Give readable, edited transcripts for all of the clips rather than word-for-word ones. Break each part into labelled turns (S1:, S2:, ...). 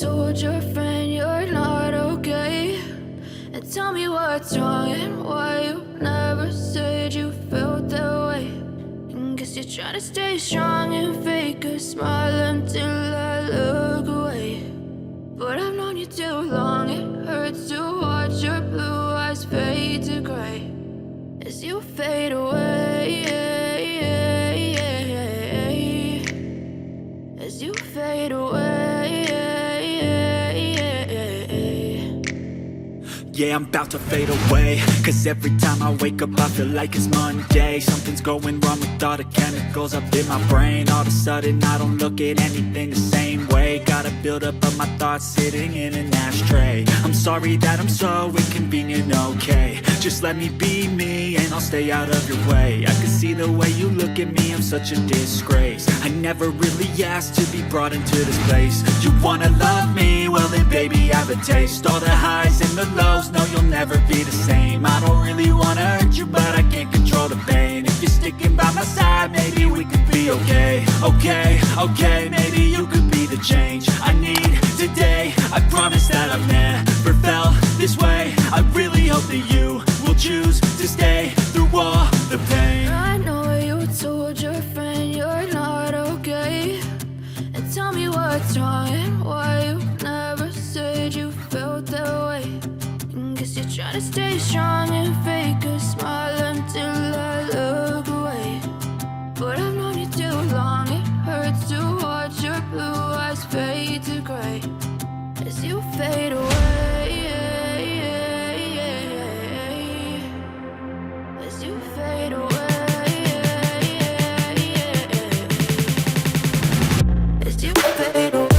S1: told your friend you're not okay? And tell me what's wrong and why you never said you felt that way. And guess you're trying to stay strong and fake a smile until I look away. But I've known you too long, it hurts to watch your blue eyes fade to gray as you fade away, as you fade away.
S2: Yeah, I'm about to fade away, cause every time I wake up I feel like it's Monday. Something's going wrong with all the chemicals up in my brain. All of a sudden I don't look at anything the same way. Got a buildup of my thoughts sitting in an ashtray. I'm sorry that I'm so inconvenient, okay? Just let me be me and I'll stay out of your way. I can see the way you look at me, I'm such a disgrace. I never really asked to be brought into this place. You wanna love me? Well then baby I have a taste. All the highs and the lows, no you'll never be the same. I don't really wanna hurt you but I can't control the pain. If you're sticking by my side maybe we could be okay. Okay, maybe you could be the change I need today. I promise that I've never felt this way. I really hope that you will choose to stay through all the pain.
S1: I know you told your friend you're not okay. And tell me what's wrong and why you never said you felt that way. And guess you're trying to stay strong and fake a smile until I look away. But I've known you too long, it hurts to watch your blue eyes fade to gray as you fade away, as you fade away, as you fade away.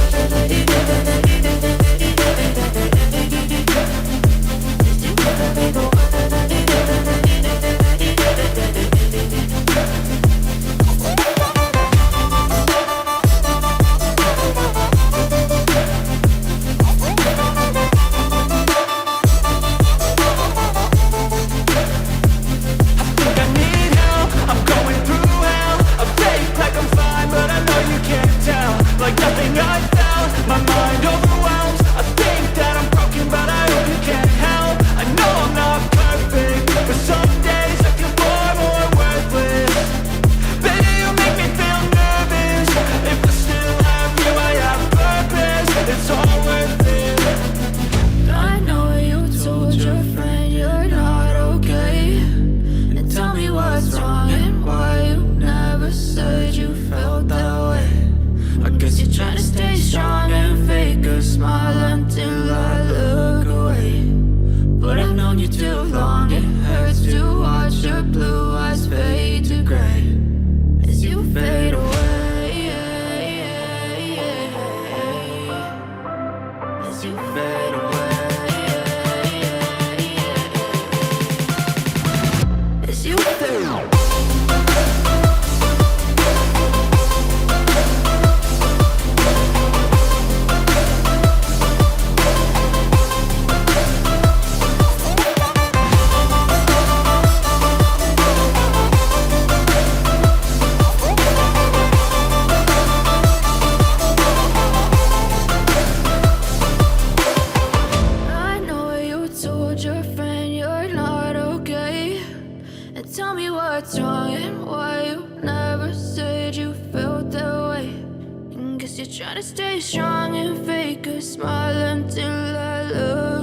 S1: Trying to stay strong and fake a smile until I look